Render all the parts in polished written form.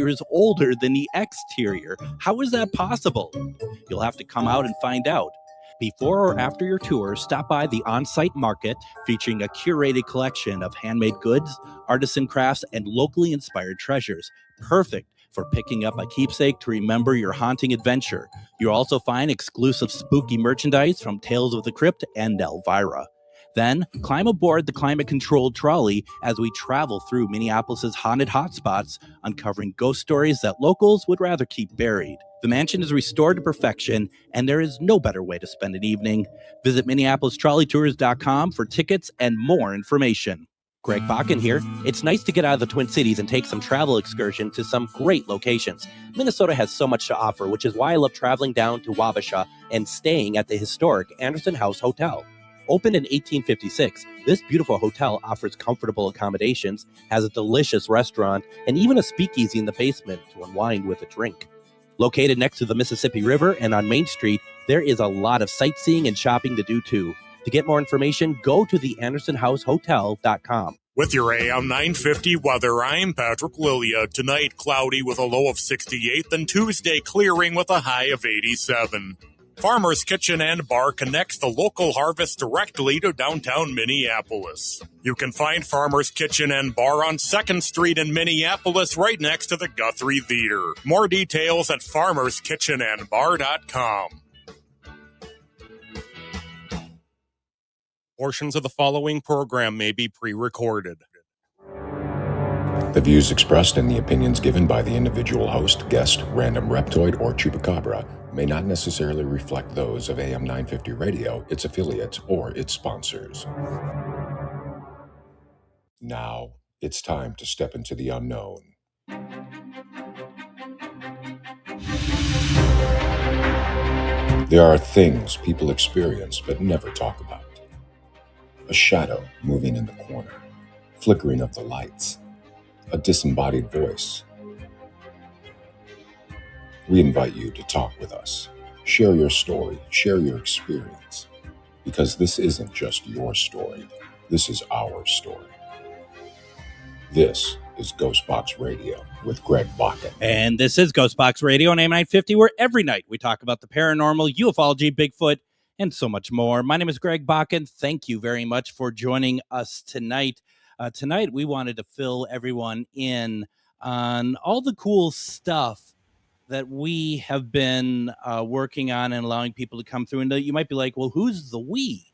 is older than the exterior. How is that possible? You'll have to come out and find out. Before or after your tour, stop by the on-site market featuring a curated collection of handmade goods, artisan crafts, and locally inspired treasures. Perfect for picking up a keepsake to remember your haunting adventure. You'll also find exclusive spooky merchandise from Tales of the Crypt and Elvira. Then, climb aboard the climate-controlled trolley as we travel through Minneapolis' haunted hotspots, uncovering ghost stories that locals would rather keep buried. The mansion is restored to perfection, and there is no better way to spend an evening. Visit MinneapolisTrolleyTours.com for tickets and more information. Greg Bakun here. It's nice to get out of the Twin Cities and take some travel excursion to some great locations. Minnesota has so much to offer, which is why I love traveling down to Wabasha and staying at the historic Anderson House Hotel. Opened in 1856, this beautiful hotel offers comfortable accommodations, has a delicious restaurant, and even a speakeasy in the basement to unwind with a drink. Located next to the Mississippi River and on Main Street, there is a lot of sightseeing and shopping to do too. To get more information, go to theandersonhousehotel.com. With your AM 950 weather, I'm Patrick Lilia. Tonight, cloudy with a low of 68, then Tuesday clearing with a high of 87. Farmer's Kitchen and Bar connects the local harvest directly to downtown Minneapolis. You can find Farmer's Kitchen and Bar on 2nd Street in Minneapolis, right next to the Guthrie Theater. More details at farmerskitchenandbar.com. Portions of the following program may be pre-recorded. The views expressed and the opinions given by the individual host, guest, random reptoid, or chupacabra may not necessarily reflect those of AM 950 Radio, its affiliates, or its sponsors. Now, it's time to step into the unknown. There are things people experience but never talk about. A shadow moving in the corner, flickering of the lights, a disembodied voice. We invite you to talk with us. Share your story, share your experience, because this isn't just your story. This is our story. This is GhostBox Radio with Greg Bakun. And this is GhostBox Radio on AM 950, where every night we talk about the paranormal, ufology, Bigfoot, and so much more. My name is Greg Bakun. Thank you very much for joining us tonight. Tonight, we wanted to fill everyone in on all the cool stuff that we have been working on and allowing people to come through. And you might be like, well, who's the we?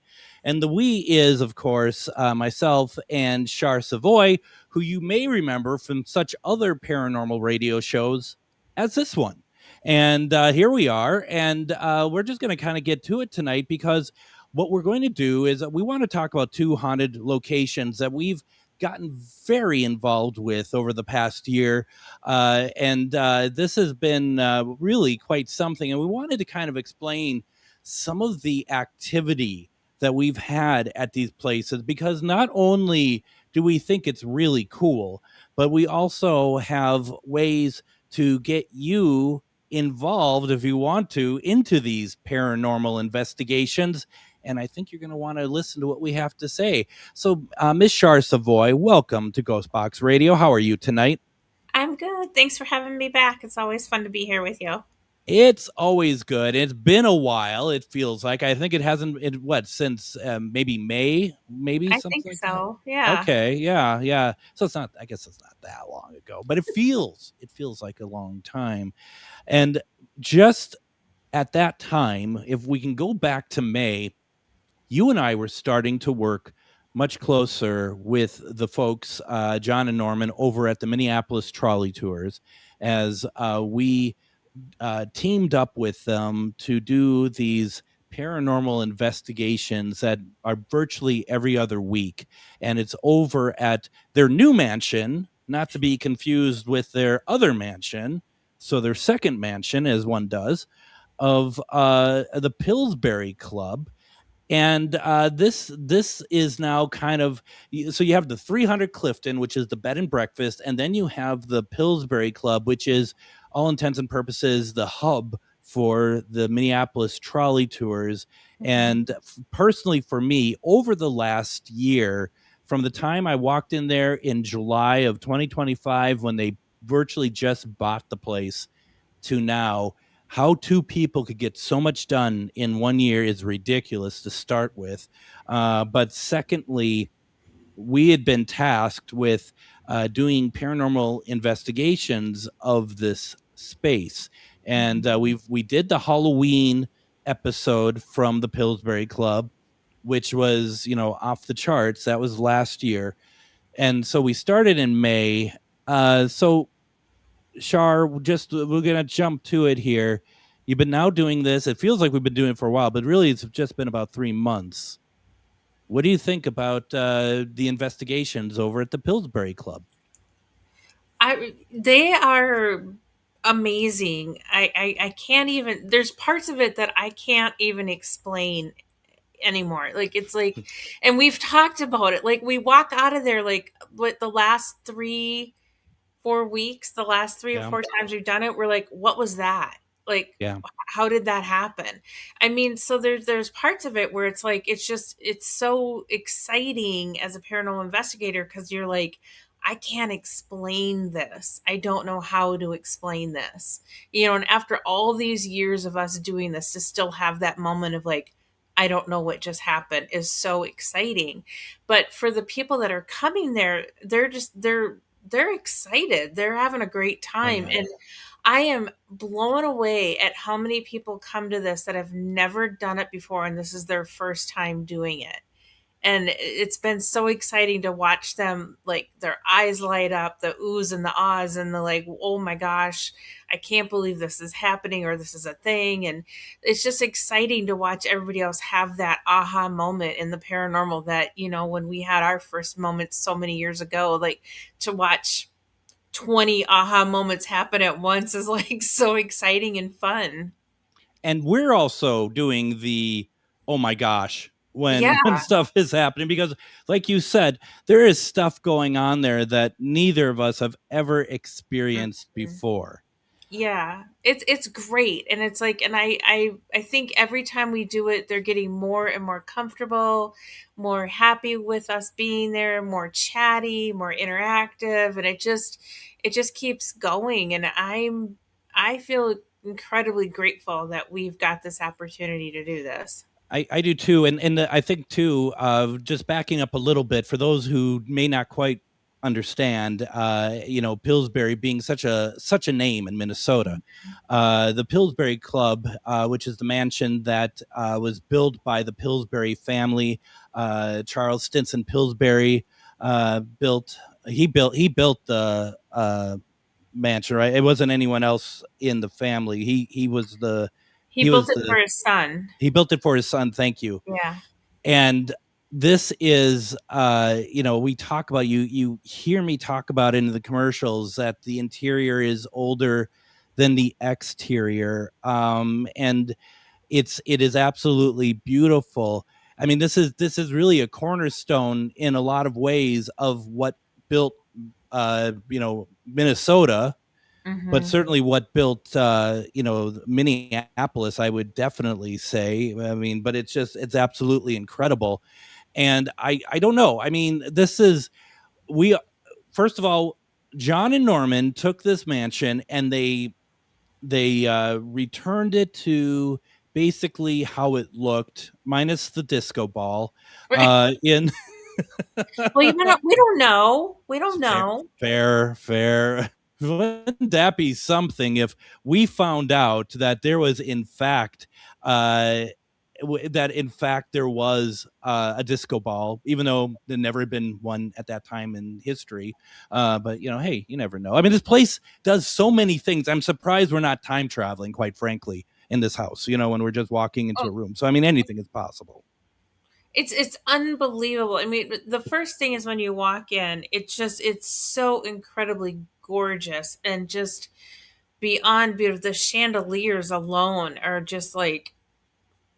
And the we is, of course, myself and Char Savoie, who you may remember from such other paranormal radio shows as this one. And here we are, and we're just going to kind of get to it tonight, because what we're going to do is we want to talk about two haunted locations that we've gotten very involved with over the past year. And this has been really quite something. And we wanted to kind of explain some of the activity that we've had at these places, because not only do we think it's really cool, but we also have ways to get you involved, if you want to, into these paranormal investigations. And I think you're going to want to listen to what we have to say. So, Miss Char Savoie, welcome to GhostBox Radio. How are you tonight? I'm good. Thanks for having me back. It's always fun to be here with you. It's always good. It's been a while, it feels like. I think it hasn't, since maybe May? Maybe I something think like so, that? yeah. Okay, yeah. So it's not, I guess it's not that long ago, but it feels like a long time. And just at that time, if we can go back to May, you and I were starting to work much closer with the folks, John and Norman, over at the Minneapolis Trolley Tours, as we teamed up with them to do these paranormal investigations that are virtually every other week. And it's over at their new mansion, not to be confused with their other mansion. So their second mansion, as one does, of the Pillsbury Club. And this is now kind of, so you have the 300 Clifton, which is the bed and breakfast, and then you have the Pillsbury Club, which is, all intents and purposes, the hub for the Minneapolis Trolley Tours. And personally, for me, over the last year, from the time I walked in there in July of 2025, when they virtually just bought the place to now, how two people could get so much done in 1 year is ridiculous to start with. But secondly, we had been tasked with doing paranormal investigations of this space, and we did the Halloween episode from the Pillsbury Club, which was off the charts. That was last year, and so we started in May. So Char, we're gonna jump to it here. You've been now doing this. It feels like we've been doing it for a while, but really it's just been about 3 months. What do you think about the investigations over at the Pillsbury Club? They are amazing. I can't even. There's parts of it that I can't even explain anymore. Like it's like, and we've talked about it. Like we walk out of there like what the last 3-4 weeks, the last three or Yeah. four times we've done it, we're like, what was that? Like, Yeah. how did that happen? I mean, so there's parts of it where it's like it's so exciting as a paranormal investigator because you're like, I can't explain this. I don't know how to explain this. And after all these years of us doing this, to still have that moment of like, I don't know what just happened is so exciting. But for the people that are coming there, they're excited. They're having a great time. yeah. And I am blown away at how many people come to this that have never done it before, and this is their first time doing it. And it's been so exciting to watch them, like their eyes light up, the oohs and the ahs, and the like, oh my gosh, I can't believe this is happening or this is a thing. And it's just exciting to watch everybody else have that aha moment in the paranormal that, when we had our first moments so many years ago, like to watch 20 aha moments happen at once is like so exciting and fun. And we're also doing the oh my gosh when Yeah. stuff is happening, because like you said, there is stuff going on there that neither of us have ever experienced before. Yeah, it's great. And it's like, and I think every time we do it, they're getting more and more comfortable, more happy with us being there, more chatty, more interactive, and it just keeps going. And I feel incredibly grateful that we've got this opportunity to do this. I do too, and I think too. Just backing up a little bit for those who may not quite understand. Pillsbury being such a name in Minnesota, the Pillsbury Club, which is the mansion that was built by the Pillsbury family. Charles Stinson Pillsbury built the mansion. Right, it wasn't anyone else in the family. He was the He built it for his son. He built it for his son. Thank you. Yeah. And this is, we talk about, you hear me talk about in the commercials that the interior is older than the exterior. And it is absolutely beautiful. I mean, this is really a cornerstone in a lot of ways of what built, Minnesota. Mm-hmm. But certainly what built, Minneapolis, I would definitely say. I mean, but it's absolutely incredible. And I don't know. I mean, first of all, John and Norman took this mansion and they returned it to basically how it looked, minus the disco ball. Well, we don't know. We don't know. Fair. Wouldn't that be something if we found out that there was in fact there was a disco ball, even though there never had been one at that time in history. But hey, you never know. I mean, this place does so many things. I'm surprised we're not time traveling, quite frankly, in this house, when we're just walking into a room. So I mean, anything is possible. It's unbelievable. I mean, the first thing is when you walk in, it's so incredibly gorgeous and just beyond beautiful. The chandeliers alone are just like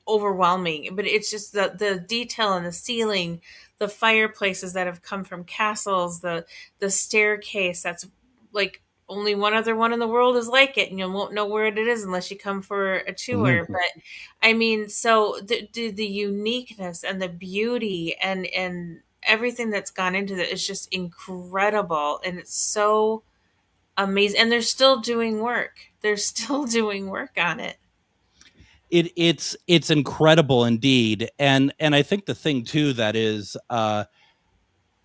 overwhelming, but it's just the detail in the ceiling, the fireplaces that have come from castles, the staircase that's like only one other one in the world is like it, and you won't know where it is unless you come for a tour. Mm-hmm. But I mean, so the uniqueness and the beauty and everything that's gone into it is just incredible, and it's so amazing, and they're still doing work. They're still doing work on it. It's incredible indeed, and I think the thing too that is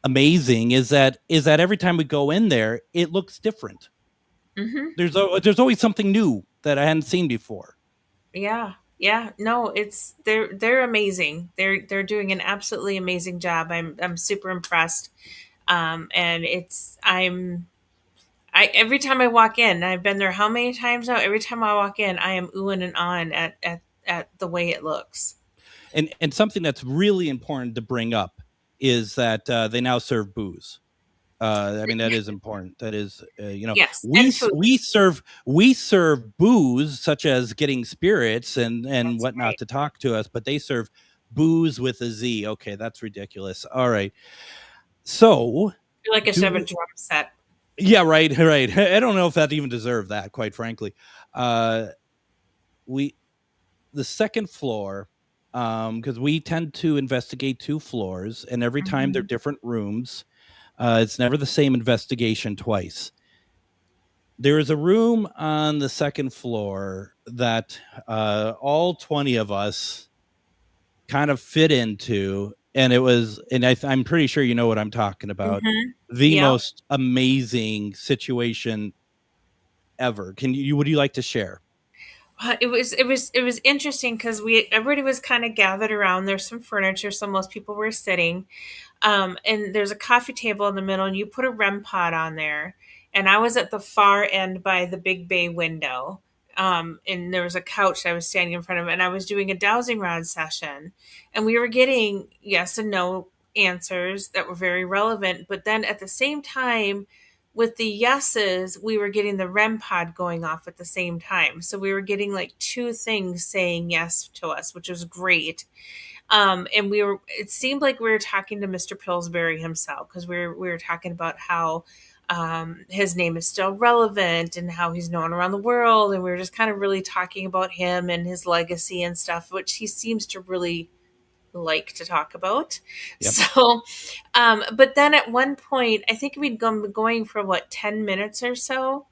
amazing is that every time we go in there, it looks different. Mm-hmm. There's always something new that I hadn't seen before. Yeah. No, they're amazing. They're doing an absolutely amazing job. I'm super impressed. And every time I walk in, I've been there how many times now? Every time I walk in, I am oohing and ahhing at the way it looks. And something that's really important to bring up is that they now serve booze. I mean, that is important. That is, yes, we serve booze such as getting spirits and That's whatnot right. to talk to us, but they serve booze with a Z. Okay, that's ridiculous. All right, so I feel like I should have a drum set. Yeah, right. I don't know if that even deserved that, quite frankly. The second floor, because we tend to investigate 2 floors, and every time they're different rooms. It's never the same investigation twice. There is a room on the second floor that all 20 of us kind of fit into, and I'm pretty sure you know what I'm talking about. The most amazing situation ever. Would you like to share? It was interesting because everybody was kind of gathered around. There's some furniture, so most people were sitting. And there's a coffee table in the middle, and you put a REM pod on there. And I was at the far end by the big bay window. And there was a couch I was standing in front of, and I was doing a dowsing rod session. And we were getting yes and no answers that were very relevant. But then at the same time, with the yeses, we were getting the REM pod going off at the same time. So we were getting like 2 things saying yes to us, which was great. And it seemed like we were talking to Mr. Pillsbury himself, because we were talking about how his name is still relevant and how he's known around the world. And we were just kind of really talking about him and his legacy and stuff, which he seems to really like to talk about. Yep. So, but then at one point, I think we'd been going for 10 minutes or so.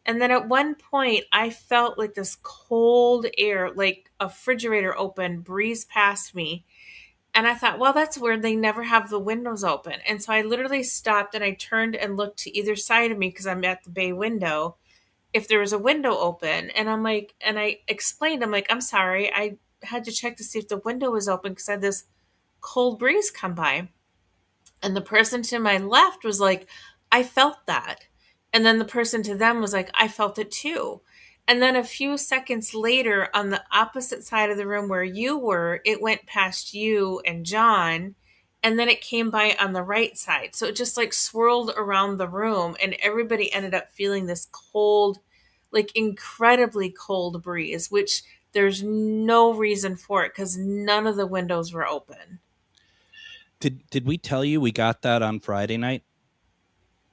And then at one point, I felt like this cold air, like a refrigerator open, breeze past me. And I thought, well, that's weird. They never have the windows open. And so I literally stopped and I turned and looked to either side of me, because I'm at the bay window, if there was a window open. And I'm like, and I explained, I'm like, I'm sorry. I had to check to see if the window was open because I had this cold breeze come by. And the person to my left was like, I felt that. And then the person to them was like, I felt it too. And then a few seconds later, on the opposite side of the room where you were, it went past you and John. And then it came by on the right side. So it just like swirled around the room, and everybody ended up feeling this cold, like incredibly cold breeze, which there's no reason for it because none of the windows were open. Did we tell you we got that on Friday night?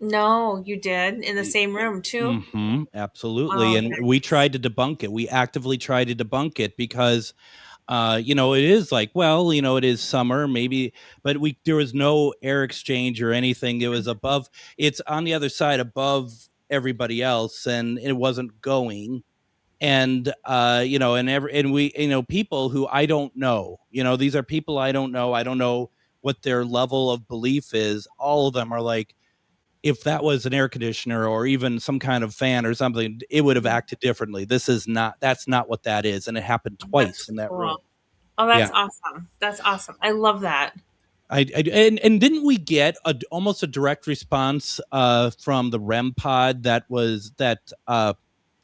No, you did, in the same room too. Mm-hmm, absolutely. And we tried to debunk it. We actively tried to debunk it because, it is like, well, it is summer, maybe, but there was no air exchange or anything. It was above. It's on the other side above everybody else, and it wasn't going. And and we, people who I don't know. These are people I don't know. I don't know what their level of belief is. All of them are like, if that was an air conditioner or even some kind of fan or something, it would have acted differently. That's not what that is. And it happened twice in that room. Oh, that's awesome. That's awesome. I love that. And didn't we get almost a direct response from the REM pod that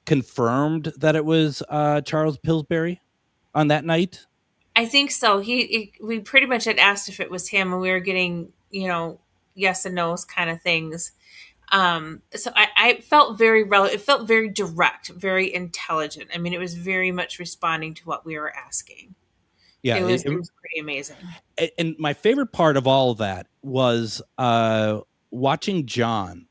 confirmed that it was Charles Pillsbury on that night? I think so. We pretty much had asked if it was him, and we were getting, yes and no's kind of things. So I felt very relevant. It felt very direct, very intelligent. I mean, it was very much responding to what we were asking. Yeah, it was pretty amazing. And my favorite part of all of that was watching John,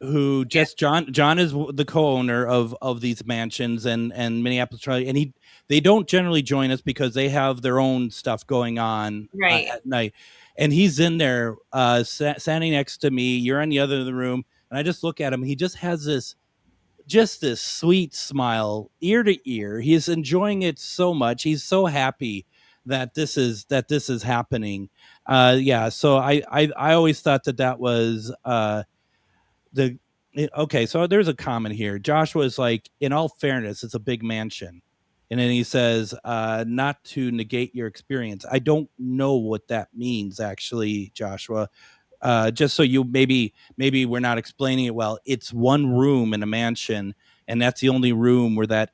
who John is the co-owner of these mansions and Minneapolis, and they don't generally join us because they have their own stuff going on at night. And he's in there standing next to me. You're on the other end of the room. And I just look at him. He just has this sweet smile ear to ear. He is enjoying it so much. He's so happy that this is happening. Yeah. So I always thought that was the okay. So there's a comment here. Joshua is like, in all fairness, it's a big mansion. And then he says, not to negate your experience. I don't know what that means, actually, Joshua. Just so you maybe we're not explaining it well. It's one room in a mansion, and that's the only room where that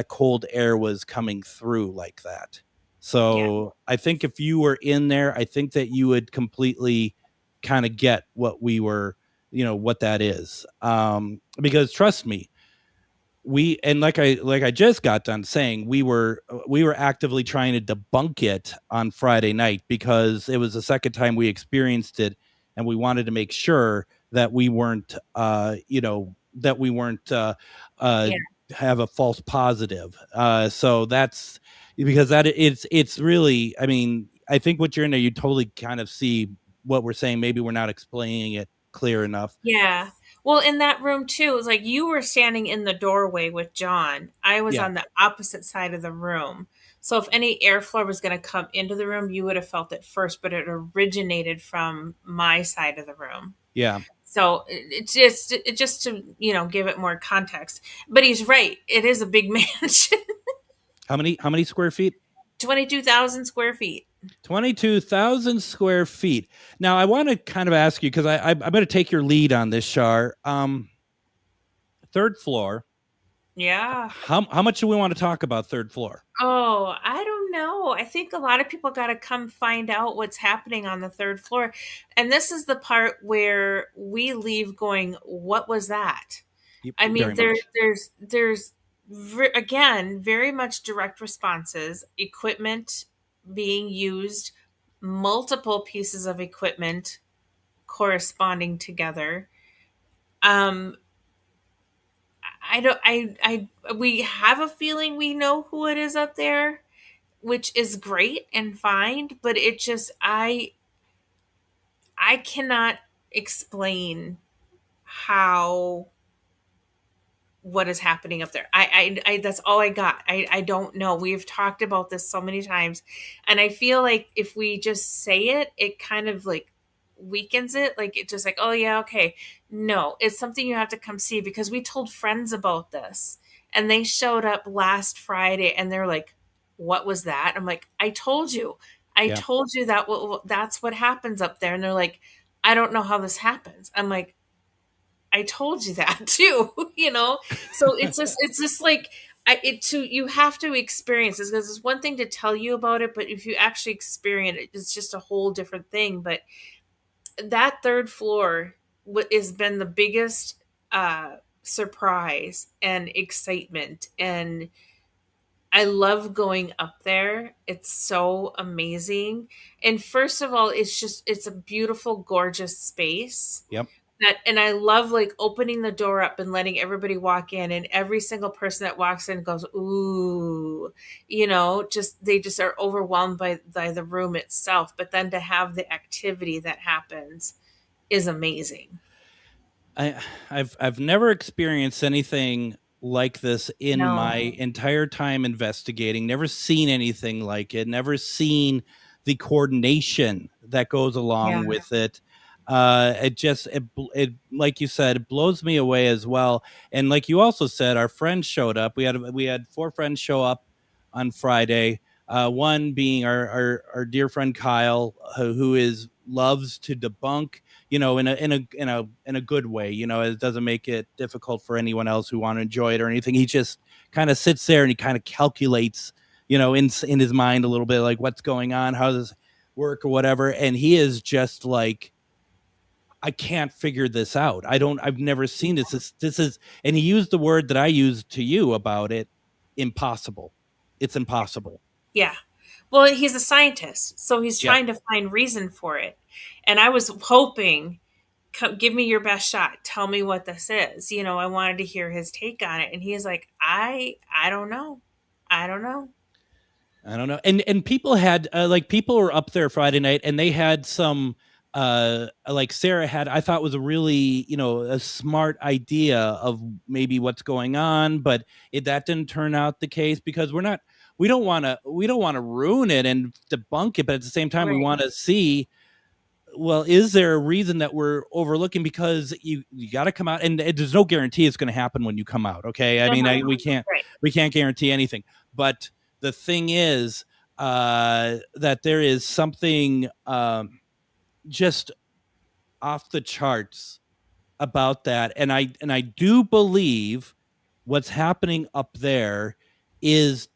cold air was coming through like that. So I think if you were in there, I think that you would completely kind of get what we were, what that is. Because trust me, like I just got done saying, we were actively trying to debunk it on Friday night because it was the second time we experienced it, and we wanted to make sure that we weren't have a false positive. So that's because it's really, I mean, I think what you're in there, you totally kind of see what we're saying. Maybe we're not explaining it clear enough. Yeah. Well, in that room too, it was like you were standing in the doorway with John. I was on the opposite side of the room. So if any airflow was going to come into the room, you would have felt it first, but it originated from my side of the room. Yeah. So it's just to, give it more context. But he's right. It is a big mansion. How many square feet? 22,000 square feet. 22,000 square feet. Now, I want to kind of ask you, because I'm going to take your lead on this, Char. Third floor. Yeah. How much do we want to talk about third floor? Oh, I don't know. I think a lot of people got to come find out what's happening on the third floor. And this is the part where we leave going, what was that? I mean, there's again, very much direct responses, equipment being used, multiple pieces of equipment corresponding together. We have a feeling we know who it is up there, which is great and fine, but it just, I cannot explain what is happening up there. I that's all I got. I don't know. We've talked about this so many times, and I feel like if we just say it kind of like weakens it. Like it's just like, oh yeah, okay. No, it's something you have to come see, because we told friends about this and they showed up last Friday and they're like, what was that? I'm like, I told you that that's what happens up there. And they're like, I don't know how this happens. I'm like, I told you that too, So it's just like, you have to experience this, because it's one thing to tell you about it, but if you actually experience it, it's just a whole different thing. But that third floor has been the biggest surprise and excitement, and I love going up there. It's so amazing. And first of all, it's a beautiful, gorgeous space. Yep. And I love like opening the door up and letting everybody walk in, and every single person that walks in goes, ooh, they just are overwhelmed by the room itself. But then to have the activity that happens is amazing. I've never experienced anything like this in my entire time investigating. Never seen anything like it. Never seen the coordination that goes along with it. It like you said, it blows me away as well. And like you also said, our friends showed up. We had 4 friends show up on Friday. One being our dear friend Kyle, who loves to debunk, in a good way. It doesn't make it difficult for anyone else who want to enjoy it or anything. He just kind of sits there and he kind of calculates, in his mind a little bit, like what's going on, how does this work or whatever. And he is just like, I can't figure this out. I've never seen this. This is, and he used the word that I used to you about it, impossible. It's impossible. Yeah. Well, he's a scientist, so he's trying to find reason for it. And I was hoping, give me your best shot. Tell me what this is. I wanted to hear his take on it. And he's like, I don't know. I don't know. And people had, people were up there Friday night and they had some like Sarah had, I thought was a really, a smart idea of maybe what's going on, but that didn't turn out the case, because we don't want to ruin it and debunk it, but at the same time, we Right. want to see, well, is there a reason that we're overlooking? Because you got to come out, and there's no guarantee it's going to happen when you come out. Okay. I mean, we can't guarantee anything, but the thing is, that there is something, just off the charts about that. And I do believe what's happening up there is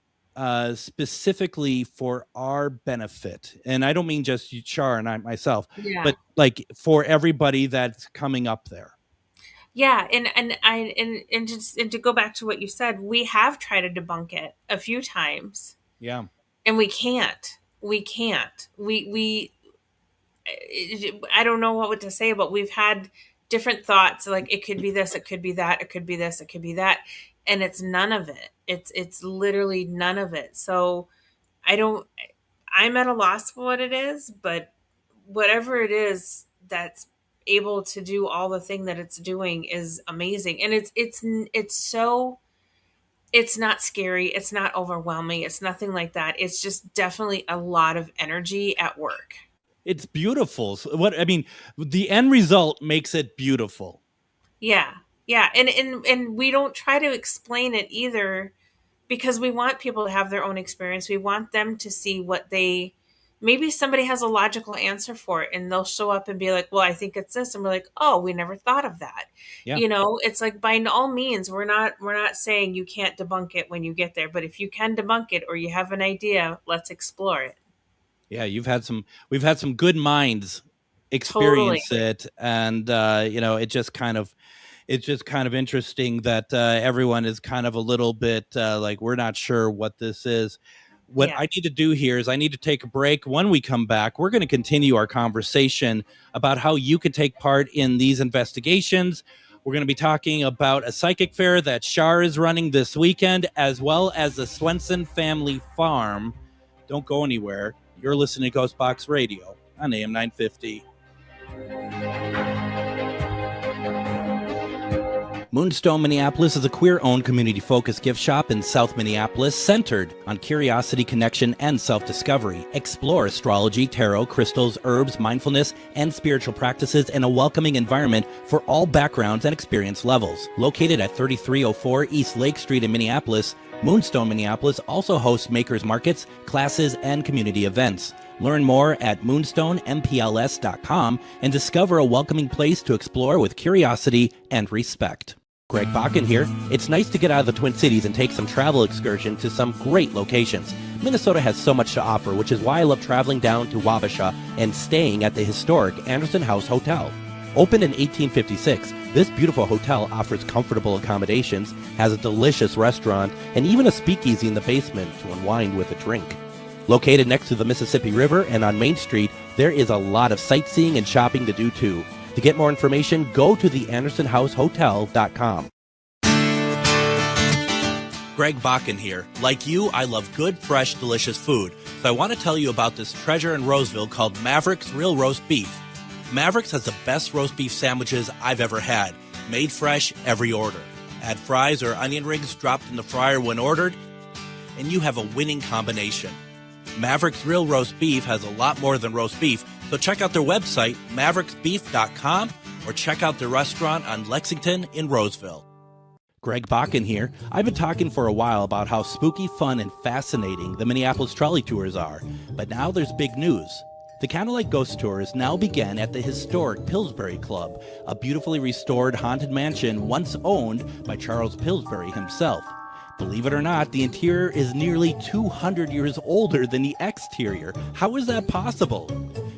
specifically for our benefit. And I don't mean just you, Char, and I myself, but like for everybody that's coming up there. Yeah, and to go back to what you said, we have tried to debunk it a few times. Yeah. And we can't. I don't know what to say, but we've had different thoughts, like it could be this, it could be that, it could be this, it could be that, and it's none of it. It's literally none of it. So I'm at a loss for what it is, but whatever it is that's able to do all the thing that it's doing is amazing. And it's not scary, it's not overwhelming, it's nothing like that. It's just definitely a lot of energy at work. It's beautiful. So the end result makes it beautiful. Yeah. And we don't try to explain it either, because we want people to have their own experience. We want them to see maybe somebody has a logical answer for it, and they'll show up and be like, well, I think it's this. And we're like, oh, we never thought of that. Yeah. It's like, by all means, we're not saying you can't debunk it when you get there, but if you can debunk it or you have an idea, let's explore it. Yeah, we've had some good minds experience it, and it's just kind of interesting that everyone is kind of a little bit like, we're not sure what this is. What I need to do here is I need to take a break. When we come back, we're going to continue our conversation about how you can take part in these investigations. We're going to be talking about a psychic fair that Char is running this weekend, as well as the Swensson Family Farm. Don't go anywhere. You're listening to GhostBox Radio on AM 950. Moonstone Minneapolis is a queer-owned, community-focused gift shop in South Minneapolis centered on curiosity, connection, and self-discovery. Explore astrology, tarot, crystals, herbs, mindfulness, and spiritual practices in a welcoming environment for all backgrounds and experience levels. Located at 3304 East Lake Street in Minneapolis, Moonstone Minneapolis also hosts makers markets, classes, and community events. Learn more at moonstoneMPLS.com and discover a welcoming place to explore with curiosity and respect. Greg Bakun here. It's nice to get out of the Twin Cities and take some travel excursion to some great locations. Minnesota has so much to offer, which is why I love traveling down to Wabasha and staying at the historic Anderson House Hotel. Opened in 1856, this beautiful hotel offers comfortable accommodations, has a delicious restaurant, and even a speakeasy in the basement to unwind with a drink. Located next to the Mississippi River and on Main Street, there is a lot of sightseeing and shopping to do too. To get more information, go to theandersonhousehotel.com. Greg Bakun here. Like you, I love good, fresh, delicious food. So I want to tell you about this treasure in Roseville called Maverick's Real Roast Beef. Maverick's has the best roast beef sandwiches I've ever had. Made fresh every order. Add fries or onion rings dropped in the fryer when ordered, and you have a winning combination. Maverick's Real Roast Beef has a lot more than roast beef, so check out their website, mavericksbeef.com, or check out their restaurant on Lexington in Roseville. Greg Bakun here. I've been talking for a while about how spooky, fun, and fascinating the Minneapolis trolley tours are, but now there's big news. The Candlelight Ghost Tours now begin at the historic Pillsbury Club, a beautifully restored haunted mansion once owned by Charles Pillsbury himself. Believe it or not, the interior is nearly 200 years older than the exterior. How is that possible?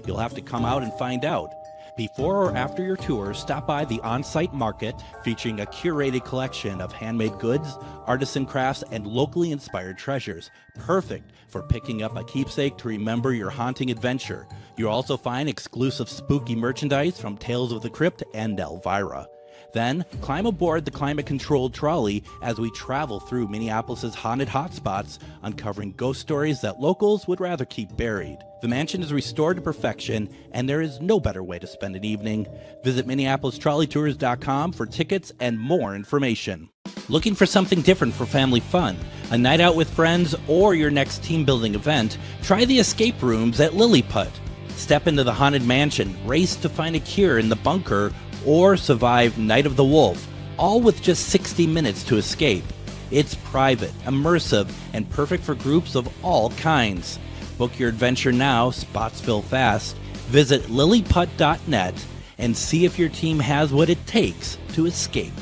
You'll have to come out and find out. Before or after your tour, stop by the on-site market featuring a curated collection of handmade goods, artisan crafts, and locally inspired treasures. Perfect for picking up a keepsake to remember your haunting adventure. You'll also find exclusive spooky merchandise from Tales of the Crypt and Elvira. Then climb aboard the climate-controlled trolley as we travel through Minneapolis' haunted hotspots, uncovering ghost stories that locals would rather keep buried. The mansion is restored to perfection, and there is no better way to spend an evening. Visit MinneapolisTrolleyTours.com for tickets and more information. Looking for something different for family fun, a night out with friends, or your next team-building event? Try the escape rooms at Lilliput. Step into the haunted mansion, race to find a cure in the bunker, or survive Night of the Wolf, all with just 60 minutes to escape. It's private, immersive, and perfect for groups of all kinds. Book your adventure now, spots fill fast. Visit lilliput.net and see if your team has what it takes to escape.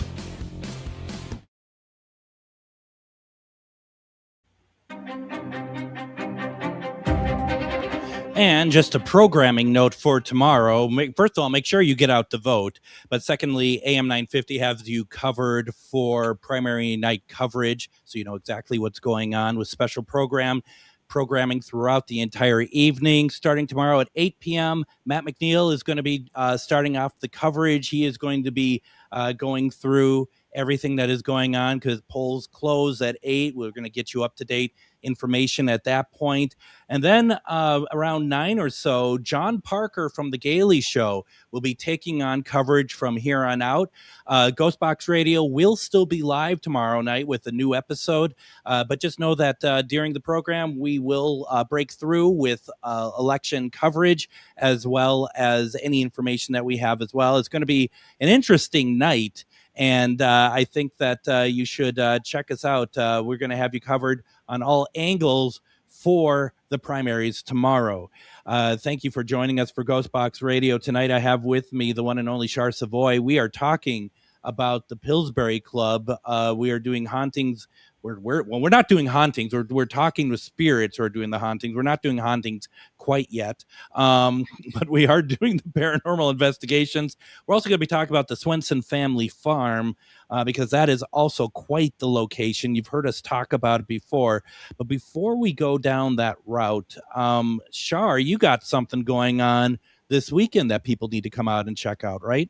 And just a programming note for tomorrow. First of all, make sure you get out to vote. But secondly, AM 950 has you covered for primary night coverage, so you know exactly what's going on with special programming throughout the entire evening. Starting tomorrow at 8 p.m., Matt McNeil is going to be starting off the coverage. He is going to be going through everything that is going on because polls close at 8. We're going to get you up-to-date information at that point. And then around 9 or so, John Parker from The Gailey Show will be taking on coverage from here on out. GhostBox Radio will still be live tomorrow night with a new episode, but just know that during the program, we will break through with election coverage as well as any information that we have as well. It's going to be an interesting night. And I think that you should check us out. We're going to have you covered on all angles for the primaries tomorrow. Thank you for joining us for GhostBox Radio. Tonight I have with me the one and only Char Savoie. We are talking about the Pillsbury Club. We are doing hauntings. We're not doing hauntings. We're talking with spirits who are doing the hauntings. We're not doing hauntings quite yet, but we are doing the paranormal investigations. We're also going to be talking about the Swensson Family Farm because that is also quite the location. You've heard us talk about it before. But before we go down that route, Char, you got something going on this weekend that people need to come out and check out, right?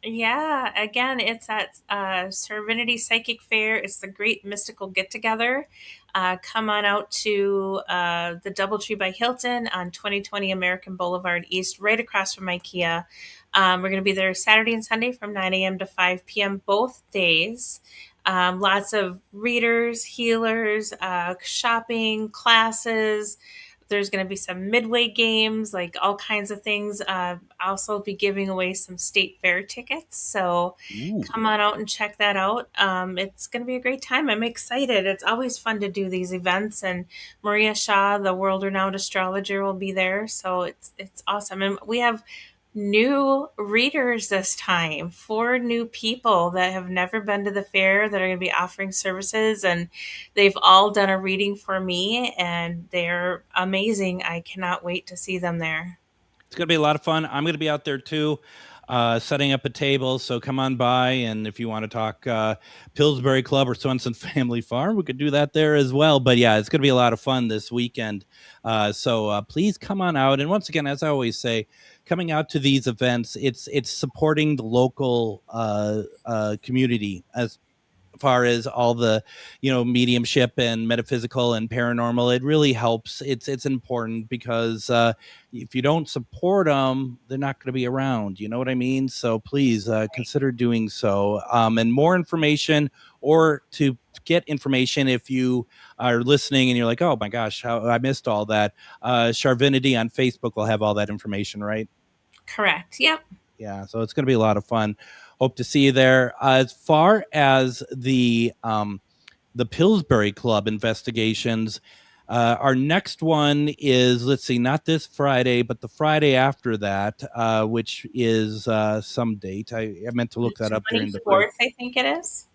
Yeah, again, it's at Serenity Psychic Fair. It's the Great Mystical Get Together. Come on out to the Doubletree by Hilton on 2020 American Boulevard East, right across from IKEA. We're going to be there Saturday and Sunday from 9 a.m. to 5 p.m. both days. Lots of readers, healers, shopping, classes. There's going to be some midway games, like all kinds of things. I'll also be giving away some state fair tickets. So come on out and check that out. It's going to be a great time. I'm excited. It's always fun to do these events. And Maria Shaw, the world-renowned astrologer, will be there. So it's awesome. And we have new readers this time, 4 new people that have never been to the fair that are going to be offering services, and they've all done a reading for me and they're amazing. I cannot wait to see them there. It's going to be a lot of fun. I'm going to be out there too, setting up a table. So come on by. And if you want to talk Pillsbury Club or Swensson Family Farm, we could do that there as well. But yeah, it's going to be a lot of fun this weekend. So please come on out. And once again, as I always say, coming out to these events, it's supporting the local community as far as all the, mediumship and metaphysical and paranormal. It really helps. It's important because if you don't support them, they're not going to be around. You know what I mean? So please consider doing so. And more information, or to get information if you are listening and you're like, oh my gosh, how I missed all that. Charvinity on Facebook will have all that information, right? Correct. Yep. Yeah. So it's going to be a lot of fun. Hope to see you there. As far as the Pillsbury Club investigations, our next one is, let's see, not this Friday, but the Friday after that, which is some date. I meant to look that up during the 24th, I think it is.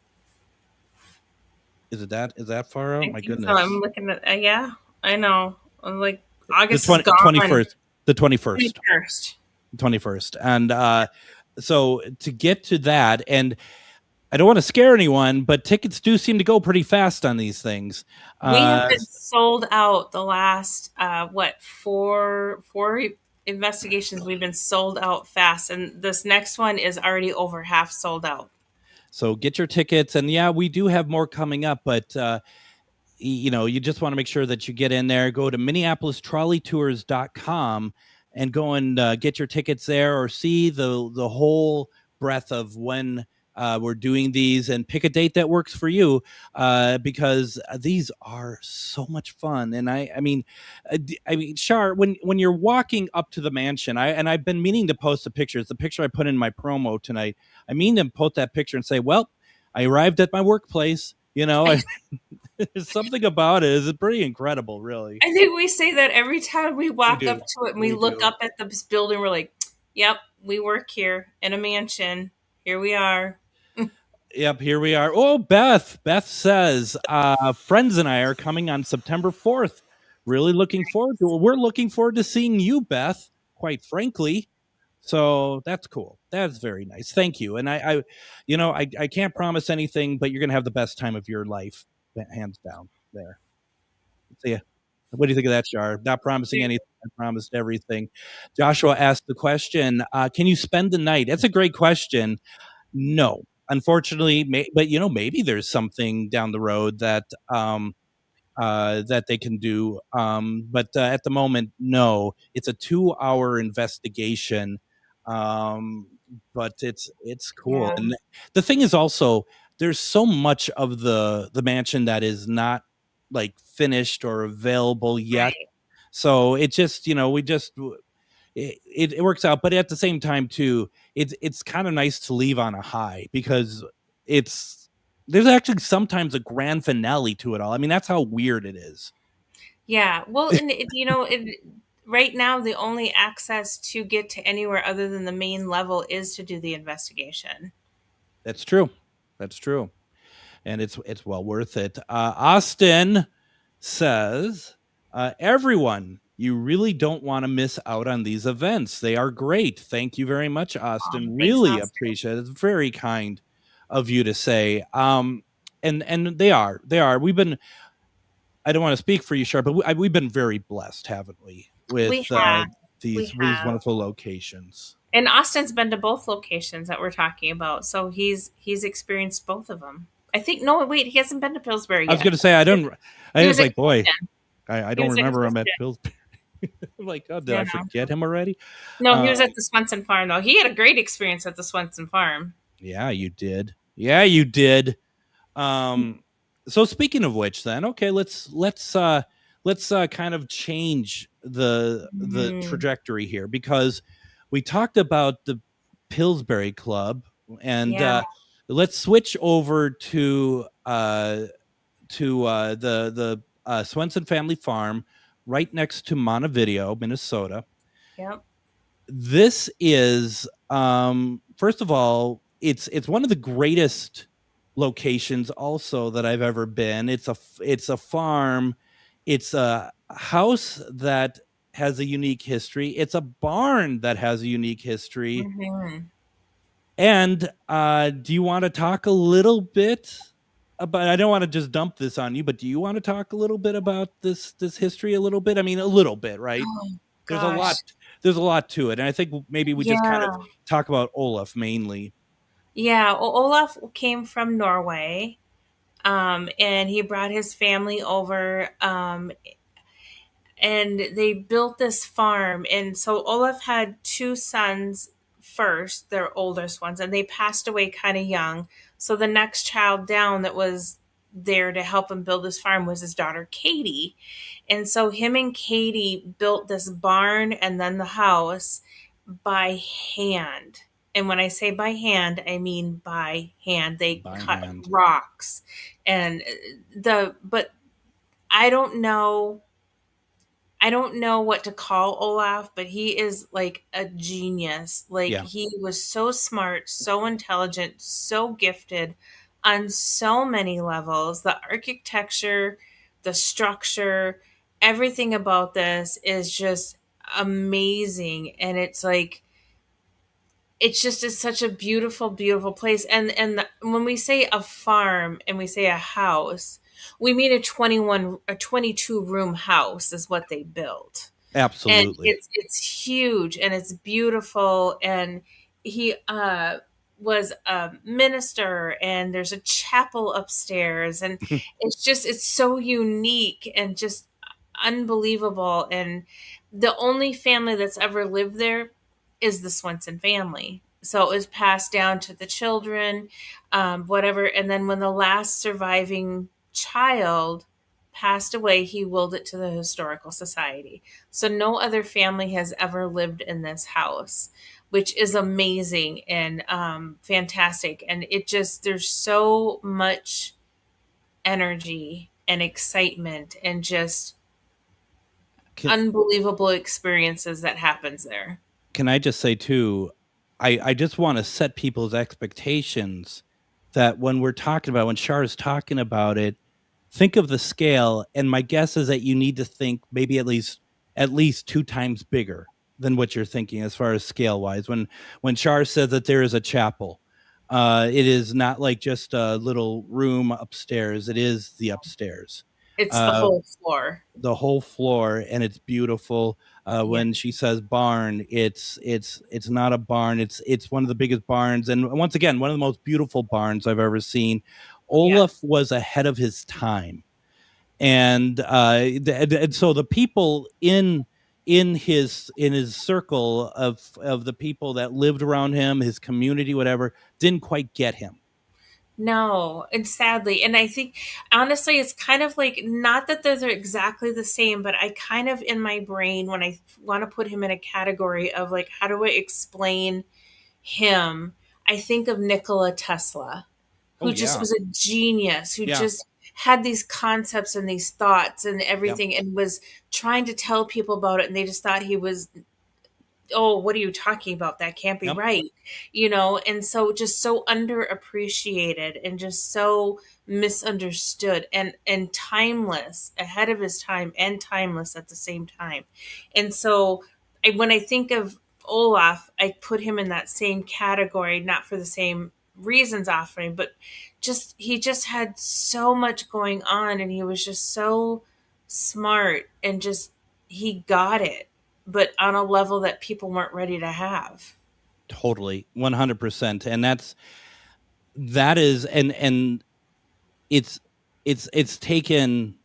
Is that far out? My goodness. So. I'm looking at, yeah, I know. I'm like, August the 21st. The 21st. And so to get to that, and I don't want to scare anyone, but tickets do seem to go pretty fast on these things. We have been sold out the last, four investigations. We've been sold out fast. And this next one is already over half sold out. So get your tickets. And yeah, we do have more coming up, but you just want to make sure that you get in there. Go to minneapolistrolleytours.com and go and get your tickets there, or see the whole breadth of when we're doing these, and pick a date that works for you, because these are so much fun. And I mean, Char, when you're walking up to the mansion, I've been meaning to post the picture. It's the picture I put in my promo tonight. I mean to post that picture and say, well, I arrived at my workplace. There's something about it. It's pretty incredible, really. I think we say that every time we walk up to it and we look up at this building. We're like, yep, we work here in a mansion. Here we are. Yep, here we are. Oh, Beth says, friends and I are coming on September 4th. Really looking forward to it. We're looking forward to seeing you, Beth, quite frankly. So that's cool. That's very nice. Thank you. And I can't promise anything, but you're going to have the best time of your life, hands down there. So yeah. What do you think of that, Char? Not promising anything. I promised everything. Joshua asked the question, can you spend the night? That's a great question. No, unfortunately, but maybe there's something down the road that they can do. But at the moment, no. It's a 2-hour investigation. But it's cool. Yeah. And the thing is also, there's so much of the mansion that is not like finished or available yet. Right. So it just, it works out. But at the same time too, it's kind of nice to leave on a high, because there's actually sometimes a grand finale to it all. I mean, that's how weird it is. Yeah. Well, and right now, the only access to get to anywhere other than the main level is to do the investigation. That's true. And it's well worth it. Austin says, everyone, you really don't want to miss out on these events. They are great. Thank you very much, Austin. Really appreciate it. It's very kind of you to say. And they are. We've been, I don't want to speak for you, Char, but we've been very blessed, haven't we? With these wonderful locations. And Austin's been to both locations that we're talking about, so he's experienced both of them. I think. No, wait, he hasn't been to Pillsbury yet. I was going to say I was like, boy, I don't remember him at Pillsbury. I'm like, oh, did I forget him already? No, he was at the Swensson Farm though. He had a great experience at the Swensson Farm. Yeah, you did. So speaking of which, then, okay, let's kind of change the trajectory here, because we talked about the Pillsbury Club, and let's switch over to the Swensson Family Farm, right next to Montevideo, Minnesota. Yep. This is first of all, it's one of the greatest locations also that I've ever been. It's a farm. It's a house that has a unique history. It's a barn that has a unique history. Mm-hmm. And do you want to talk a little bit about, I don't want to just dump this on you, but do you want to talk a little bit about this history a little bit? I mean, a little bit, right? Oh, there's a lot to it. And I think maybe we just kind of talk about Olaf mainly. Yeah, Olaf came from Norway, and he brought his family over, and they built this farm. And so Olaf had 2 sons first, their oldest ones, and they passed away kind of young. So the next child down that was there to help him build this farm was his daughter, Katie. And so him and Katie built this barn and then the house by hand. And when I say by hand, I mean by hand. They cut rocks. But I don't know what to call Olaf, but he is like a genius. He was so smart, so intelligent, so gifted on so many levels. The architecture, the structure, everything about this is just amazing. And it's like, it's such a beautiful, beautiful place. And when we say a farm and we say a house, we mean a 22 room house is what they built. Absolutely. And it's huge and it's beautiful. And he, was a minister, and there's a chapel upstairs, and it's so unique and just unbelievable. And the only family that's ever lived there is the Swensson family. So it was passed down to the children, whatever. And then when the last surviving child passed away, he willed it to the Historical Society. So no other family has ever lived in this house, which is amazing and fantastic. And there's so much energy and excitement and just unbelievable experiences that happens there. Can I just say too, I just want to set people's expectations that when Char is talking about it, think of the scale. And my guess is that you need to think maybe at least 2 times bigger than what you're thinking as far as scale wise. When Char says that there is a chapel, it is not like just a little room upstairs. It is the upstairs. It's the whole floor. The whole floor, and it's beautiful. When she says barn, it's not a barn. It's one of the biggest barns, and once again, one of the most beautiful barns I've ever seen. Olaf was ahead of his time, and so the people in his circle of the people that lived around him, his community, whatever, didn't quite get him. No, and sadly, and I think honestly, it's kind of like, not that those are exactly the same, but I kind of, in my brain, when I want to put him in a category of like, how do I explain him? I think of Nikola Tesla, who just was a genius, who just had these concepts and these thoughts and everything, and was trying to tell people about it, and they just thought he was, oh, what are you talking about? That can't be right. And so just so underappreciated and just so misunderstood and timeless, ahead of his time and timeless at the same time. And so when I think of Olaf, I put him in that same category, not for the same reasons offering, but he just had so much going on, and he was just so smart, and just, he got it, but on a level that people weren't ready to have. Totally, 100%. And that is, and it's taken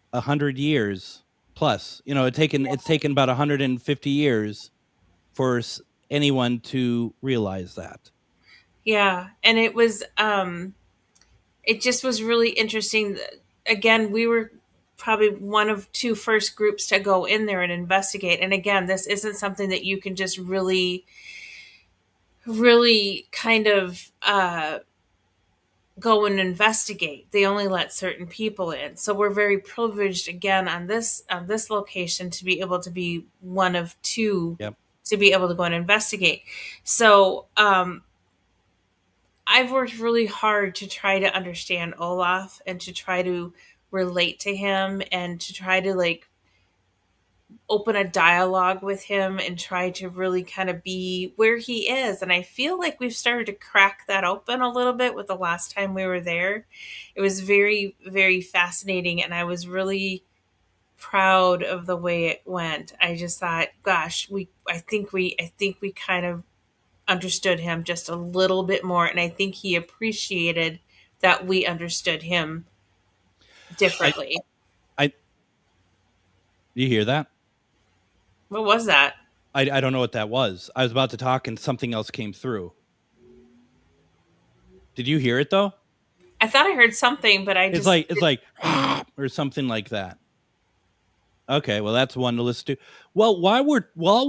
100 years plus. It's taken about 150 years for anyone to realize that. Yeah, and it was, it just was really interesting. Again, we were probably one of 2 first groups to go in there and investigate. And again, this isn't something that you can just really kind of go and investigate. They only let certain people in. So we're very privileged, again, on this location, to be able to be one of 2 to be able to go and investigate. So I've worked really hard to try to understand Olaf and to try to relate to him and to try to like open a dialogue with him and try to really kind of be where he is. And I feel like we've started to crack that open a little bit with the last time we were there. It was very, very fascinating, and I was really proud of the way it went. I just thought, gosh, I think we kind of understood him just a little bit more, and I think he appreciated that we understood him differently. You hear that? What was that? I don't know what that was. I was about to talk and something else came through. Did you hear it though? I thought I heard something, but it's like or something like that. Okay, well, that's one to listen to. Well, while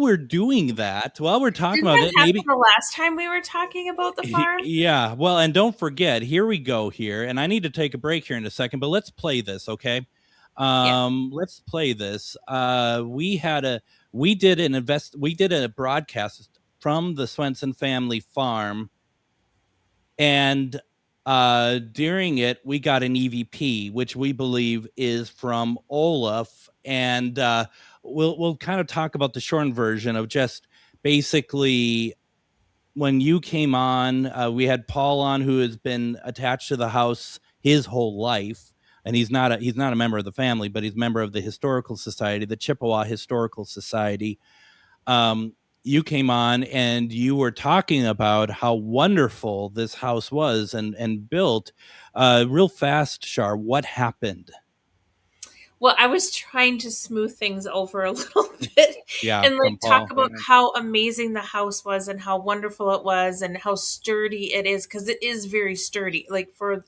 we're doing that, while we're talking about it, maybe the last time we were talking about the farm. Yeah, well, and don't forget, here we go here, and I need to take a break here in a second, but let's play this, okay? Let's play this. We did a broadcast from the Swensson Family Farm, and during it, we got an EVP, which we believe is from Olaf, and we'll kind of talk about the short version of just basically when you came on. We had Paul on, who has been attached to the house his whole life, and he's not a member of the family, but he's a member of the Historical Society, the Chippewa Historical Society. you came on and you were talking about how wonderful this house was and built. Real fast, Char, what happened? Well, I was trying to smooth things over a little bit Yeah, and from talk Paul. about how amazing the house was and how wonderful it was and how sturdy it is, because it is very sturdy. Like, for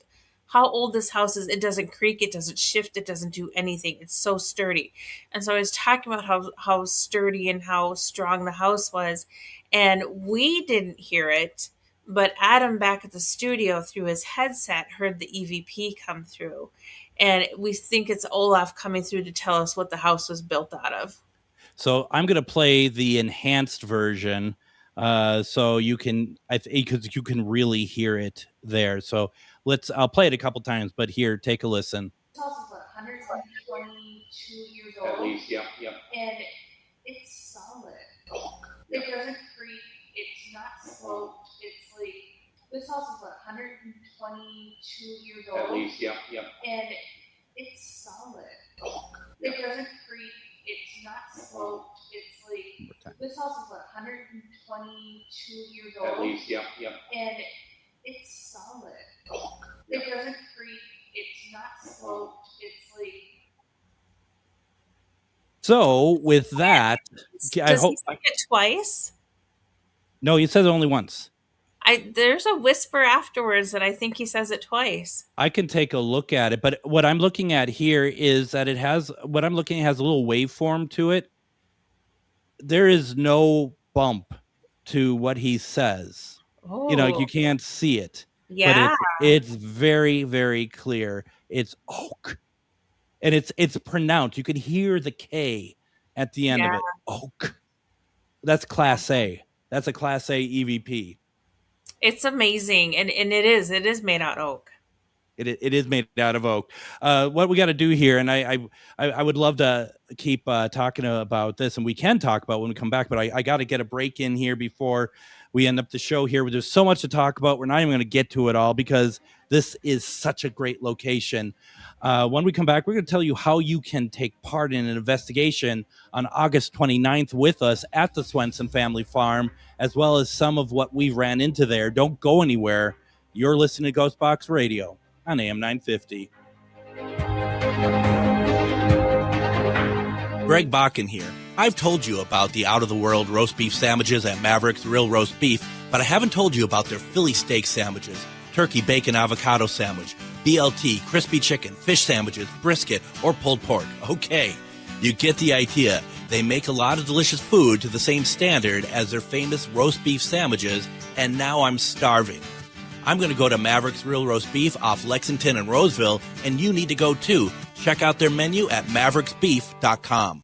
how old this house is, it doesn't creak, it doesn't shift, it doesn't do anything. It's so sturdy. And so I was talking about how sturdy and how strong the house was, and we didn't hear it, but Adam back at the studio through his headset heard the EVP come through. And we think it's Olaf coming through to tell us what the house was built out of. So I'm going to play the enhanced version, so you can, because you can really hear it there. So I'll play it a couple times, but here, take a listen. This house is 122 years old. At least, yep. And it's solid. It doesn't creak. It's not sloped. It's like, this house is 122 years old. At least, yep. And it's solid. It doesn't creak. It's not sloped. It's like, this house is 122 years old. At least, yep. And it's solid. It doesn't creak. It's not sloped. It's like. So with that, I hope. He say it twice? No, he says it only once. There's a whisper afterwards that I think he says it twice. I can take a look at it, but what I'm looking at here is that has a little waveform to it. There is no bump to what he says. Oh. You can't see it. Yeah. But it's very, very clear. It's oak. And it's pronounced. You can hear the K at the end of it. Oak. That's Class A. That's a Class A EVP. It's amazing, and it is made out of oak. It is made out of oak. What we got to do here, and I would love to keep talking about this, and we can talk about when we come back, but I got to get a break in here before we end up the show here. There's so much to talk about. We're not even going to get to it all because this is such a great location. When we come back, we're going to tell you how you can take part in an investigation on August 29th with us at the Swensson Family Farm, as well as some of what we ran into there. Don't go anywhere. You're listening to GhostBox Radio on AM 950. Greg Bakun here. I've told you about the out-of-the-world roast beef sandwiches at Maverick's Real Roast Beef, but I haven't told you about their Philly steak sandwiches, turkey bacon avocado sandwich, BLT, crispy chicken, fish sandwiches, brisket, or pulled pork. Okay, you get the idea. They make a lot of delicious food to the same standard as their famous roast beef sandwiches, and now I'm starving. I'm going to go to Maverick's Real Roast Beef off Lexington and Roseville, and you need to go too. Check out their menu at mavericksbeef.com.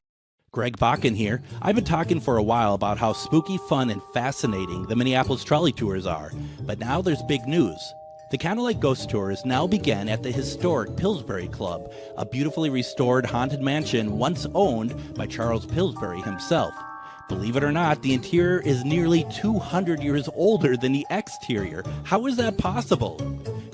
Greg Bakun here. I've been talking for a while about how spooky, fun, and fascinating the Minneapolis trolley tours are, but now there's big news. The Candlelight Ghost Tours now begin at the historic Pillsbury Club, a beautifully restored haunted mansion once owned by Charles Pillsbury himself. Believe it or not, the interior is nearly 200 years older than the exterior. How is that possible?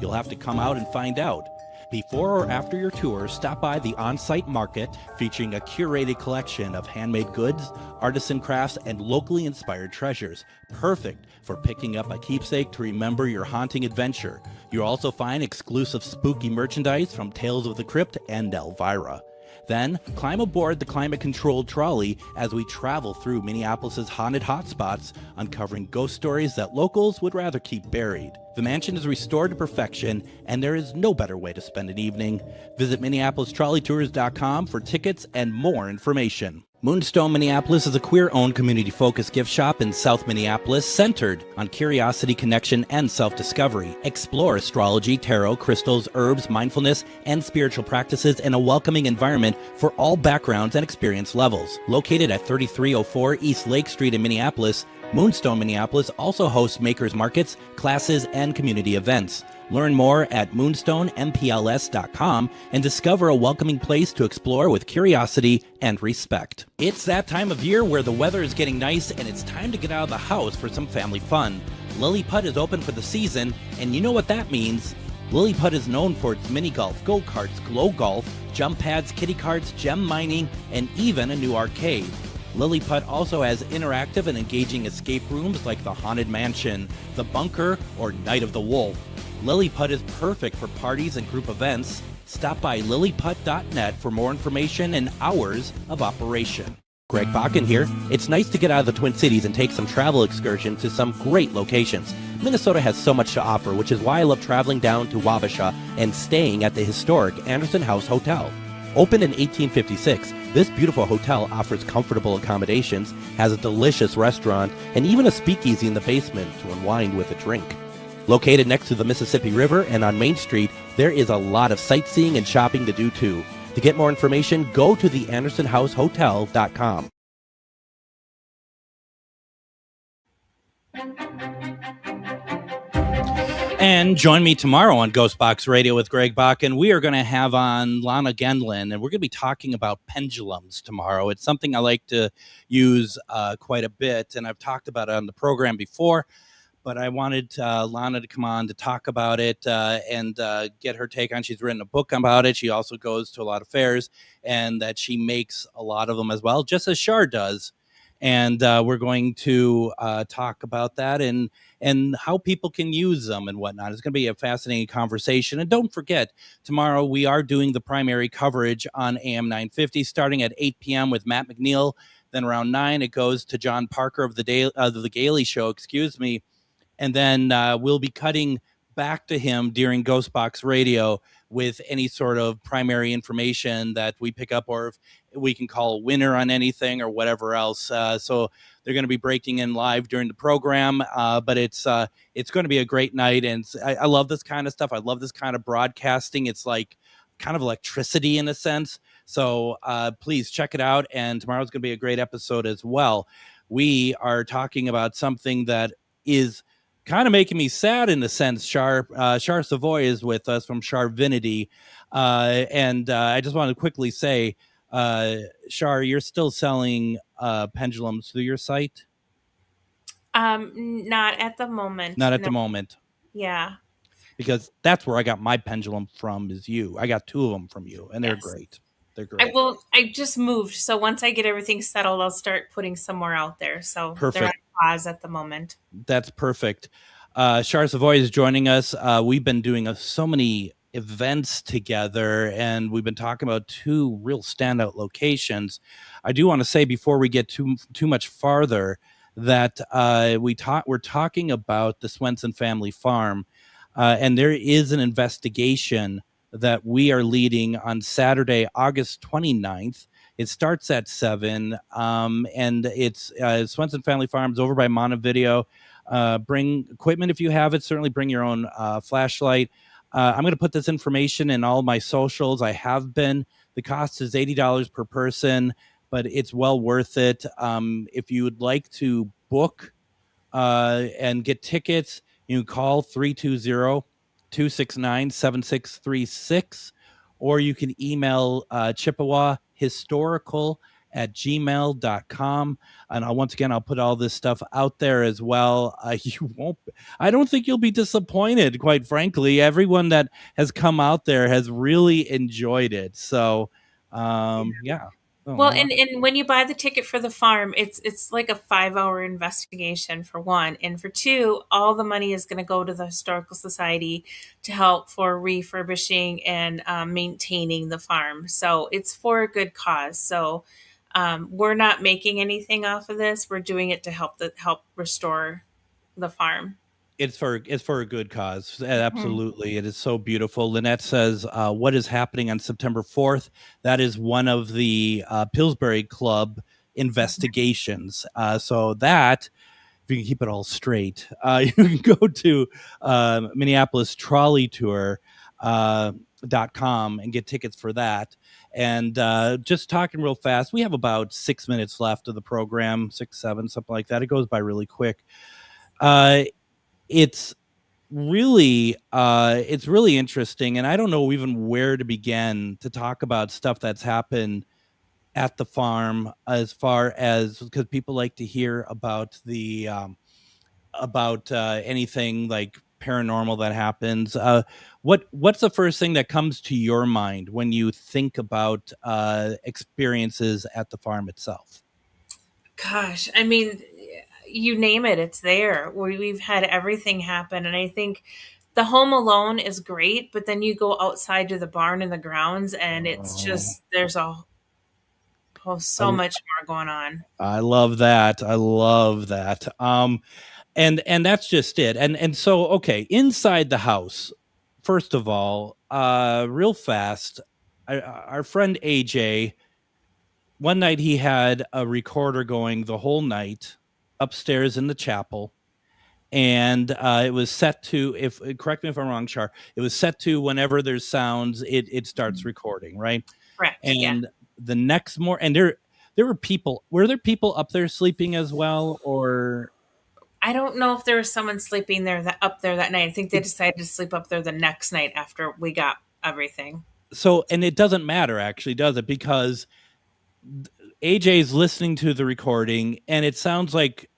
You'll have to come out and find out. Before or after your tour, stop by the on-site market featuring a curated collection of handmade goods, artisan crafts, and locally inspired treasures. Perfect for picking up a keepsake to remember your haunting adventure. You'll also find exclusive spooky merchandise from Tales of the Crypt and Elvira. Then, climb aboard the climate-controlled trolley as we travel through Minneapolis' haunted hotspots, uncovering ghost stories that locals would rather keep buried. The mansion is restored to perfection, and there is no better way to spend an evening. Visit MinneapolisTrolleyTours.com for tickets and more information. Moonstone Minneapolis is a queer-owned community-focused gift shop in South Minneapolis centered on curiosity, connection, and self-discovery. Explore astrology, tarot, crystals, herbs, mindfulness, and spiritual practices in a welcoming environment for all backgrounds and experience levels. Located at 3304 East Lake Street in Minneapolis, Moonstone Minneapolis also hosts makers markets, classes, and community events. Learn more at moonstoneMPLS.com and discover a welcoming place to explore with curiosity and respect. It's that time of year where the weather is getting nice and it's time to get out of the house for some family fun. Lily Putt is open for the season, and you know what that means. Lily Putt is known for its mini golf, go-karts, glow golf, jump pads, kiddie carts, gem mining, and even a new arcade. Lilliput also has interactive and engaging escape rooms like the Haunted Mansion, the Bunker, or Night of the Wolf. Lilliput is perfect for parties and group events. Stop by lilliput.net for more information and hours of operation. Greg Bakun here. It's nice to get out of the Twin Cities and take some travel excursions to some great locations. Minnesota has so much to offer, which is why I love traveling down to Wabasha and staying at the historic Anderson House Hotel. Opened in 1856, this beautiful hotel offers comfortable accommodations, has a delicious restaurant, and even a speakeasy in the basement to unwind with a drink. Located next to the Mississippi River and on Main Street, there is a lot of sightseeing and shopping to do too. To get more information, go to theandersonhousehotel.com. And join me tomorrow on GhostBox Radio with Greg Bakun. We are going to have on Lana Gendlin, and we're going to be talking about pendulums tomorrow. It's something I like to use quite a bit, and I've talked about it on the program before, but I wanted Lana to come on to talk about it and get her take on it. She's written a book about it. She also goes to a lot of fairs, and that she makes a lot of them as well, just as Char does. And we're going to talk about that and how people can use them and whatnot. It's going to be a fascinating conversation. And don't forget, tomorrow we are doing the primary coverage on AM 950, starting at 8 p.m. with Matt McNeil. Then around 9, it goes to John Parker of the Daily Show, and then we'll be cutting back to him during GhostBox Radio with any sort of primary information that we pick up, or if we can call a winner on anything or whatever else. So they're going to be breaking in live during the program, but it's going to be a great night. And I love this kind of stuff. I love this kind of broadcasting. It's like kind of electricity in a sense. So please check it out. And tomorrow's going to be a great episode as well. We are talking about something that is kind of making me sad in a sense. Char Savoie is with us from Charvinity. And I just want to quickly say, Char, you're still selling pendulums through your site? Not at the moment. Not at the moment. Yeah. Because that's where I got my pendulum from, is you. I got 2 of them from you, and they're great. They're great. I just moved, so once I get everything settled, I'll start putting some more out there. So perfect. They're on pause at the moment. That's perfect. Char Savoie is joining us. We've been doing so many events together, and we've been talking about 2 real standout locations. I do want to say before we get too much farther that we're talking about the Swensson Family Farm, and there is an investigation that we are leading on Saturday, August 29th. It starts at 7, and it's Swensson Family Farms over by Montevideo. Bring equipment if you have it. Certainly bring your own flashlight. I'm going to put this information in all my socials. I have been. The cost is $80 per person, but it's well worth it. If you would like to book and get tickets, you can call 320-269-7636, or you can email chippewahistorical@gmail.com. And once again, I'll put all this stuff out there as well. I don't think you'll be disappointed, quite frankly. Everyone that has come out there has really enjoyed it. So, yeah. Well, and when you buy the ticket for the farm, it's like a 5-hour investigation for one. And for two, all the money is going to go to the Historical Society to help for refurbishing and maintaining the farm. So it's for a good cause. So we're not making anything off of this. We're doing it to help restore the farm. It's for a good cause. Absolutely. Mm-hmm. It is so beautiful. Lynette says, what is happening on September 4th? That is one of the Pillsbury Club investigations. So that, if you can keep it all straight, you can go to Minneapolis Trolley Tour.com and get tickets for that. And just talking real fast, we have about 6 minutes left of the program, 6, 7, something like that. It goes by really quick. It's really interesting, and I don't know even where to begin to talk about stuff that's happened at the farm, as far as, because people like to hear about the anything like paranormal that happens. What's the first thing that comes to your mind when you think about experiences at the farm itself? Gosh, I mean, you name it, it's there. We've had everything happen, and I think the home alone is great, but then you go outside to the barn and the grounds, and it's just there's so I, much more going on. I love that. I love that. And that's just it. And so, okay, inside the house, first of all, real fast, our friend AJ, one night he had a recorder going the whole night upstairs in the chapel. And it was set to, if correct me if I'm wrong, Char, it was set to whenever there's sounds, it starts recording, right? Correct. And the next morning, and there were there people up there sleeping as well, or I don't know if there was someone sleeping there up there that night. I think they decided to sleep up there the next night after we got everything. so, and it doesn't matter actually, does it? Because AJ's listening to the recording, and it sounds like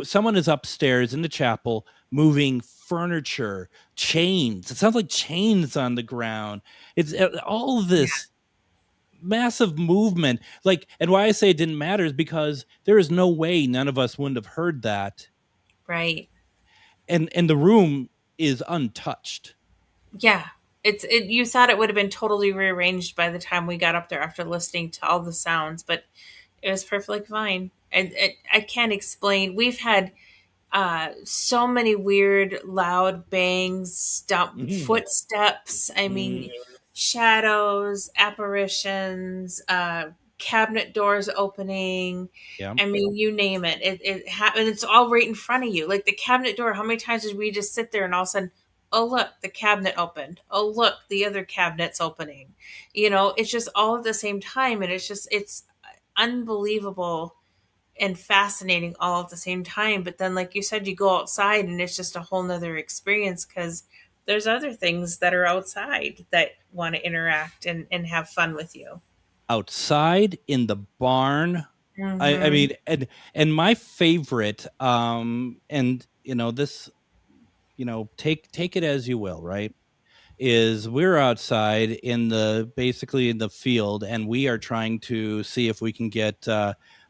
someone is upstairs in the chapel moving furniture, chains. It sounds like chains on the ground. It's all of this massive movement. Like, and why I say it didn't matter is because there is no way none of us wouldn't have heard that. Right. And the room is untouched. Yeah. You thought it would have been totally rearranged by the time we got up there after listening to all the sounds, but it was perfectly fine. And I can't explain. We've had so many weird, loud bangs, footsteps. I mean, shadows, apparitions, cabinet doors opening. Yeah. I mean, you name it. It happened. It's all right in front of you. Like the cabinet door. How many times did we just sit there and all of a sudden, oh look, the cabinet opened. Oh look, the other cabinet's opening. You know, it's just all at the same time, and it's unbelievable and fascinating all at the same time. But then, like you said, you go outside and it's just a whole nother experience because there's other things that are outside that want to interact and have fun with you. Outside in the barn. I mean, and my favorite, and you know, this, you know, take it as you will, right? Is we're outside basically in the field, and we are trying to see if we can get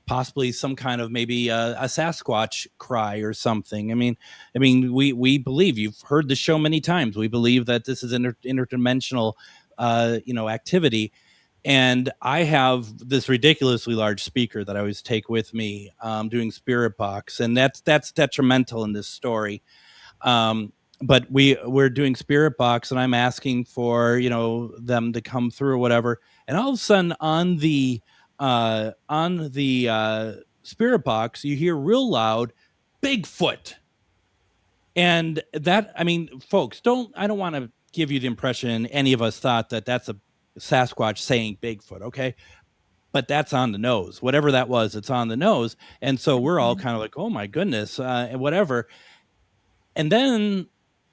possibly some kind of maybe a Sasquatch cry or something. I mean, we believe, you've heard the show many times, we believe that this is interdimensional, activity. And I have this ridiculously large speaker that I always take with me, doing spirit box, and that's detrimental in this story. But we're doing spirit box, and I'm asking for, you know, them to come through or whatever. And all of a sudden on the spirit box, you hear real loud, Bigfoot. And that, I mean, folks, I don't want to give you the impression any of us thought that that's a Sasquatch saying Bigfoot. Okay. But that's on the nose, whatever that was, it's on the nose. And so we're all kind of like, oh my goodness, and whatever. And then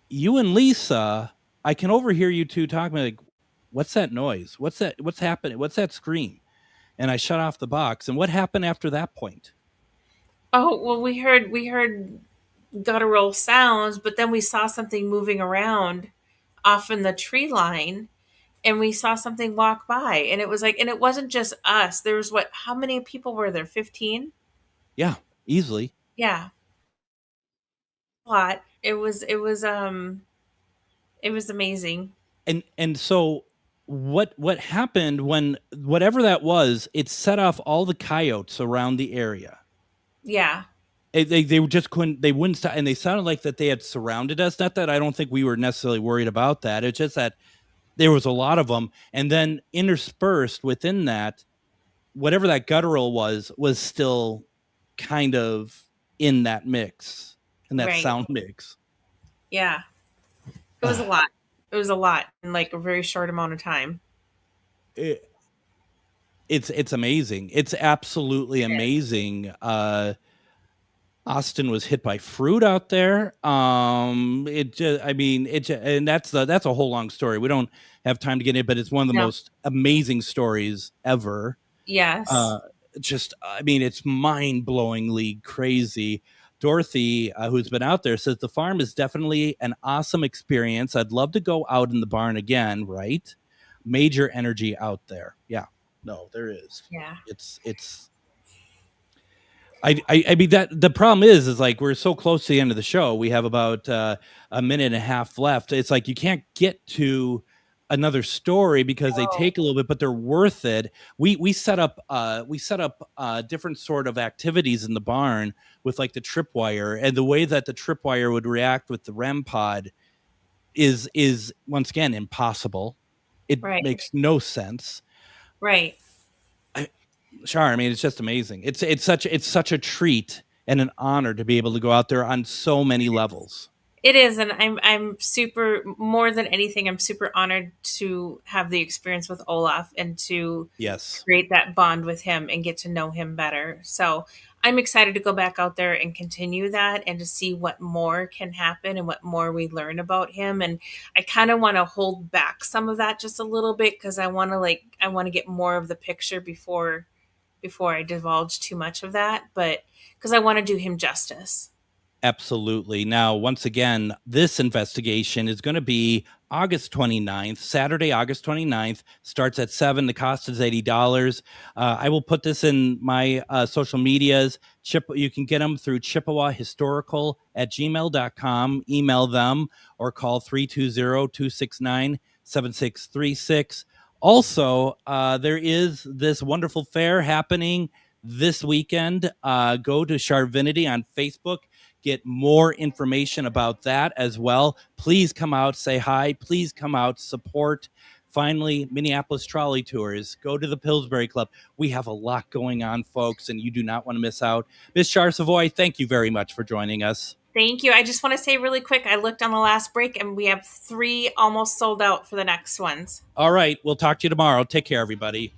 you and Lisa, I can overhear you two talking like, what's that noise? What's that? What's happening? What's that scream? And I shut off the box. And what happened after that point? Oh, well, we heard guttural sounds, but then we saw something moving around off in the tree line, and we saw something walk by, and it was like, and it wasn't just us. There was how many people were there? 15? Yeah, easily. Yeah. A lot. It was amazing. And so what happened when whatever that was, it set off all the coyotes around the area. Yeah. They just wouldn't stop, and they sounded like that they had surrounded us. Not that I don't think we were necessarily worried about that. It's just that there was a lot of them, and then interspersed within that, whatever that guttural was still kind of in that mix, in that sound mix. Yeah. It was a lot. It was a lot in like a very short amount of time. It's amazing. It's absolutely amazing. Austin was hit by fruit out there. And that's a whole long story. We don't have time to get in it, but it's one of the most amazing stories ever. Yes. It's mind-blowingly crazy. Dorothy, who's been out there, says the farm is definitely an awesome experience. I'd love to go out in the barn again, right? Major energy out there. Yeah. No, there is. Yeah. It's I mean, that the problem is like we're so close to the end of the show. We have about a minute and a half left. It's like you can't get to another story because they take a little bit, but they're worth it. We set up different sort of activities in the barn with like the tripwire, and the way that the tripwire would react with the REM pod is once again impossible. It makes no sense. Right. Char, I mean, it's just amazing. It's such a treat and an honor to be able to go out there on so many levels. It is, and I'm super, more than anything, I'm super honored to have the experience with Olaf and to create that bond with him and get to know him better. So I'm excited to go back out there and continue that and to see what more can happen and what more we learn about him. And I kind of want to hold back some of that just a little bit because I want to get more of the picture before I divulge too much of that, but because I want to do him justice. Absolutely. Now, once again, this investigation is going to be August 29th, Saturday, August 29th, starts at 7. The cost is $80. I will put this in my social medias. You can get them through chippewahistorical@gmail.com. Email them or call 320-269-7636. Also, there is this wonderful fair happening this weekend. Go to Charvinity on Facebook. Get more information about that as well. Please come out, say hi. Please come out, support. Finally, Minneapolis Trolley Tours. Go to the Pillsbury Club. We have a lot going on, folks, and you do not want to miss out. Miss Char Savoie, thank you very much for joining us. Thank you. I just want to say really quick, I looked on the last break, and we have 3 almost sold out for the next ones. All right. We'll talk to you tomorrow. Take care, everybody.